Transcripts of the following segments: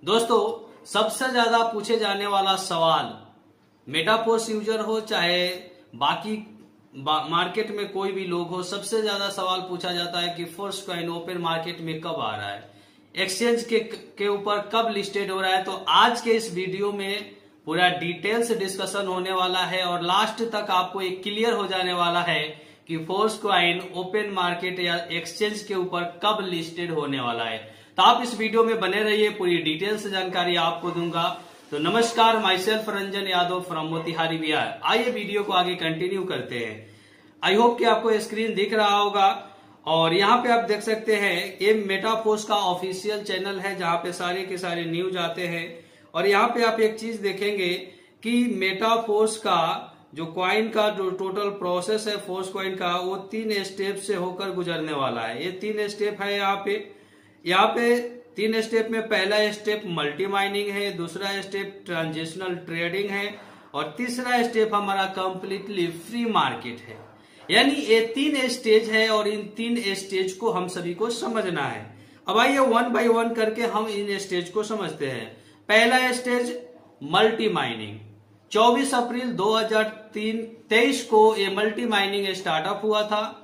दोस्तों, सबसे ज्यादा पूछे जाने वाला सवाल मेटापोस्ट यूजर हो चाहे बाकी मार्केट में कोई भी लोग हो, सबसे ज्यादा सवाल पूछा जाता है कि फोर्स कॉइन ओपन मार्केट में कब आ रहा है, एक्सचेंज के ऊपर कब लिस्टेड हो रहा है। तो आज के इस वीडियो में पूरा डिटेल से डिस्कशन होने वाला है और लास्ट तक आपको एक क्लियर हो जाने वाला है कि फोर्स कॉइन ओपन मार्केट या एक्सचेंज के ऊपर कब लिस्टेड होने वाला है। तो आप इस वीडियो में बने रहिए, पूरी डिटेल से जानकारी आपको दूंगा। तो नमस्कार, my self Ranjan Yadav from Motihari Bihar. आइए वीडियो को आगे कंटिन्यू करते हैं। आई होप कि आपको स्क्रीन दिख रहा होगा और यहाँ पे आप देख सकते हैं ये मेटापोस्ट का ऑफिशियल चैनल है जहाँ पे सारे के सारे न्यूज आते हैं। और यहाँ पे आप एक चीज देखेंगे कि मेटापोस्ट का जो कॉइन का जो टोटल प्रोसेस है फोर्स कॉइन का, वो 3 स्टेप से होकर गुजरने वाला है। ये 3 स्टेप है। यहाँ पे 3 स्टेप में पहला स्टेप मल्टी माइनिंग है, दूसरा स्टेप ट्रांजिशनल ट्रेडिंग है और तीसरा स्टेप हमारा कंप्लीटली फ्री मार्केट है। यानी ये 3 स्टेज है और इन 3 स्टेज को हम सभी को समझना है। अब आइए 1 बाय 1 करके हम इन स्टेज को समझते हैं। पहला स्टेज मल्टी माइनिंग। 24 अप्रैल 2023 को ये मल्टी माइनिंग स्टार्टअप हुआ था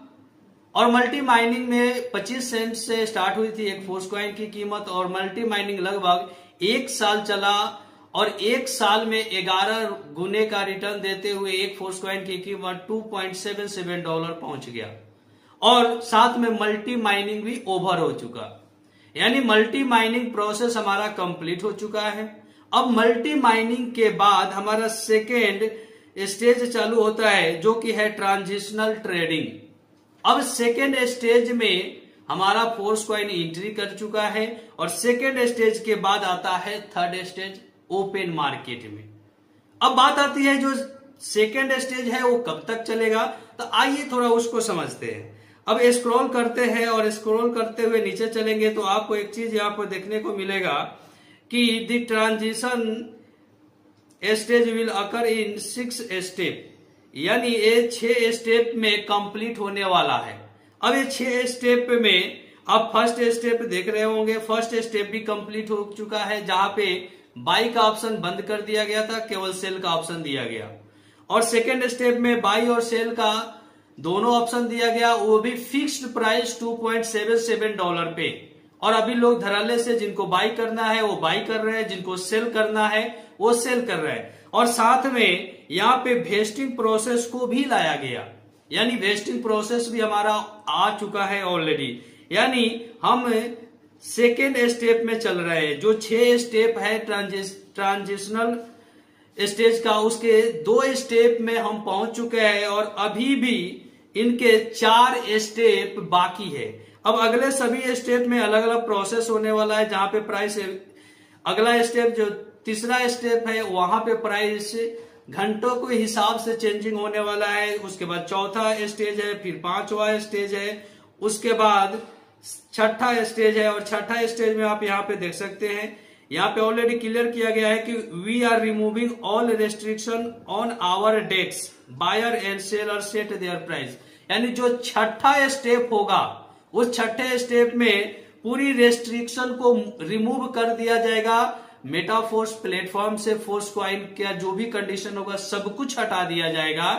और मल्टी माइनिंग में 25 सेंट से स्टार्ट हुई थी एक फोर्स कॉइन की कीमत और मल्टी माइनिंग लगभग 1 साल चला और 1 साल में 11 गुने का रिटर्न देते हुए एक फोर्स कॉइन की कीमत $2.77 पहुंच गया और साथ में मल्टी माइनिंग भी ओवर हो चुका। यानी मल्टी माइनिंग प्रोसेस हमारा कंप्लीट हो चुका है। अब मल्टी माइनिंग के बाद हमारा सेकेंड स्टेज चालू होता है जो कि है ट्रांजिशनल ट्रेडिंग। अब सेकेंड स्टेज में हमारा फोर्स कॉइन एंट्री कर चुका है और सेकेंड स्टेज के बाद आता है थर्ड स्टेज ओपन मार्केट में। अब बात आती है जो सेकेंड स्टेज है वो कब तक चलेगा, तो आइए थोड़ा उसको समझते हैं। अब स्क्रॉल करते हैं और स्क्रॉल करते हुए नीचे चलेंगे तो आपको एक चीज यहाँ पर देखने को मिलेगा कि the transition stage will occur in 6 step. यानी ये 6 स्टेप में कंप्लीट होने वाला है। अब ये 6 स्टेप में आप फर्स्ट स्टेप देख रहे होंगे। फर्स्ट स्टेप भी कंप्लीट हो चुका है जहां पे बाई का ऑप्शन बंद कर दिया गया था, केवल सेल का ऑप्शन दिया गया। और सेकेंड स्टेप में बाई और सेल का दोनों ऑप्शन दिया गया, वो भी फिक्स्ड प्राइस $2.77 पे। और अभी लोग धड़ल्ले से जिनको बाई करना है वो बाई कर रहे हैं, जिनको सेल करना है वो सेल कर रहे हैं। और साथ में यहाँ पे वेस्टिंग प्रोसेस को भी लाया गया। यानी वेस्टिंग प्रोसेस भी हमारा आ चुका है ऑलरेडी। यानी हम सेकेंड स्टेप में चल रहे हैं। जो 6 स्टेप है ट्रांजिशनल स्टेज का, उसके 2 स्टेप में हम पहुंच चुके हैं और अभी भी इनके 4 स्टेप बाकी है। अब अगले सभी स्टेप में अलग अलग प्रोसेस होने वाला है जहां पे प्राइस, अगला स्टेप जो तीसरा स्टेप है वहां पे प्राइस घंटों के हिसाब से चेंजिंग होने वाला है। उसके बाद चौथा स्टेज है, फिर 5वां स्टेज है, उसके बाद 6ठा स्टेज है। और 6ठा स्टेज में आप यहाँ पे देख सकते हैं, यहाँ पे ऑलरेडी क्लियर किया गया है कि we are removing all restriction on our desk, buyer and seller set their price. यानी जो 6ठा स्टेप होगा उस 6ठे स्टेप में पूरी रेस्ट्रिक्शन को रिमूव कर दिया जाएगा। मेटाफोर्स प्लेटफॉर्म से फोर्स कॉइन का जो भी कंडीशन होगा सब कुछ हटा दिया जाएगा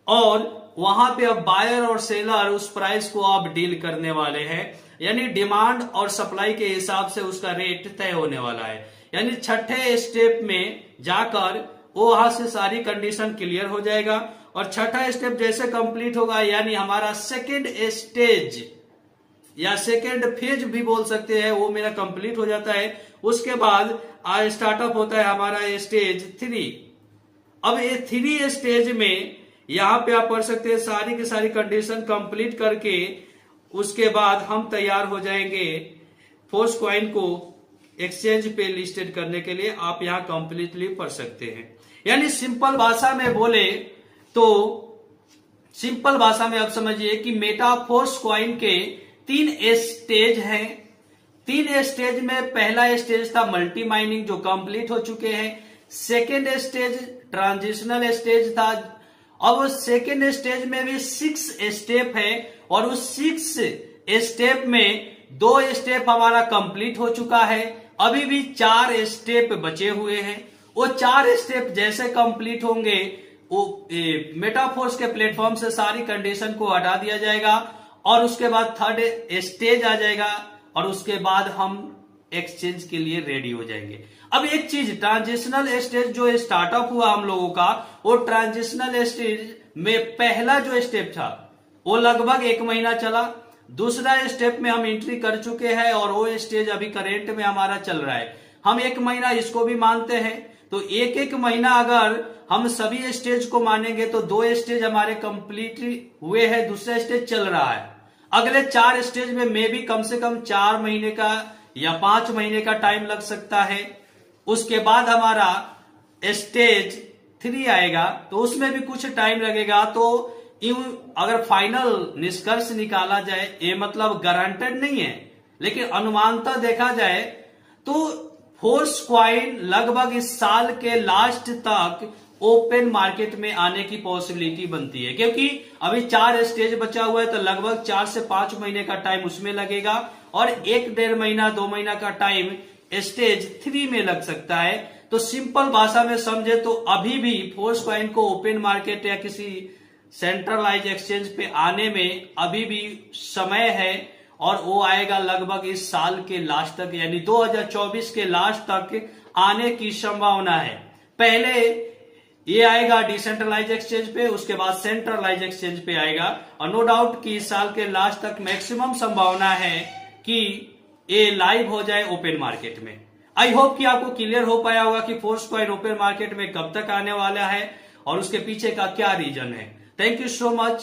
और वहां पे अब बायर और सेलर उस प्राइस को अब डील करने वाले हैं। यानी डिमांड और सप्लाई के हिसाब से उसका रेट तय होने वाला है। यानी 6ठे स्टेप में जाकर वो वहां से सारी कंडीशन क्लियर हो जाएगा और 6ठा स्टेप जैसे कंप्लीट होगा यानी हमारा सेकेंड स्टेज या सेकेंड फेज भी बोल सकते हैं, वो मेरा कंप्लीट हो जाता है। उसके बाद स्टार्टअप होता है हमारा स्टेज 3। अब ये 3 स्टेज में यहां पे आप पढ़ सकते हैं सारी की सारी कंडीशन कंप्लीट करके उसके बाद हम तैयार हो जाएंगे फोर्स कॉइन को एक्सचेंज पे लिस्टेड करने के लिए। आप यहां कंप्लीटली पढ़ सकते हैं। यानी सिंपल भाषा में बोले तो सिंपल भाषा में आप समझिए कि मेटाफोर्स कॉइन के 3 स्टेज हैं। 3 स्टेज में पहला स्टेज था मल्टी माइनिंग जो कंप्लीट हो चुके हैं। सेकेंड स्टेज ट्रांजिशनल स्टेज था। अब सेकेंड स्टेज में भी 6 स्टेप है और उस 6 स्टेप में 2 स्टेप हमारा कंप्लीट हो चुका है अभी भी 4 स्टेप बचे हुए हैं। वो 4 स्टेप जैसे कंप्लीट होंगे वो मेटाफोर्स के प्लेटफॉर्म से सारी कंडीशन को हटा दिया जाएगा और उसके बाद थर्ड स्टेज आ जाएगा और उसके बाद हम एक्सचेंज के लिए रेडी हो जाएंगे। अब एक चीज, ट्रांजिशनल स्टेज जो स्टार्टअप हुआ हम लोगों का, वो ट्रांजिशनल स्टेज में पहला जो स्टेप था वो लगभग 1 महीना चला। दूसरा स्टेप में हम एंट्री कर चुके हैं और वो स्टेज अभी करेंट में हमारा चल रहा है। हम 1 महीना इसको भी मानते हैं, तो एक महीना अगर हम सभी स्टेज को मानेंगे तो 2 स्टेज हमारे कंप्लीट हुए हैं, दूसरा स्टेज चल रहा है। अगले 4 स्टेज में भी कम से कम 4 महीने का या 5 महीने का टाइम लग सकता है। उसके बाद हमारा स्टेज 3 आएगा तो उसमें भी कुछ टाइम लगेगा। तो अगर फाइनल निष्कर्ष निकाला जाए, ये मतलब गारंटेड नहीं है, लेकिन अनुमानतः देखा जाए तो फोर्स कॉइन लगभग इस साल के लास्ट तक ओपन मार्केट में आने की पॉसिबिलिटी बनती है, क्योंकि अभी 4 स्टेज बचा हुआ है तो लगभग 4 से 5 महीने का टाइम उसमें लगेगा और 1-1.5 महीना 2 महीना का टाइम स्टेज 3 में लग सकता है। तो सिंपल भाषा में समझे तो अभी भी फोर्स कॉइन को ओपन मार्केट या किसी सेंट्रलाइज एक्सचेंज पे आने में अभी भी समय है और वो आएगा लगभग इस साल के लास्ट तक, यानी 2024 के लास्ट तक आने की संभावना है। पहले ये आएगा डिसेंट्रलाइज एक्सचेंज पे, उसके बाद सेंट्रलाइज एक्सचेंज पे आएगा और नो डाउट कि इस साल के लास्ट तक मैक्सिमम संभावना है कि ये लाइव हो जाए ओपन मार्केट में। आई होप कि आपको क्लियर हो पाया होगा कि फोर्स कॉइन ओपन मार्केट में कब तक आने वाला है और उसके पीछे का क्या रीजन है। Thank you so much.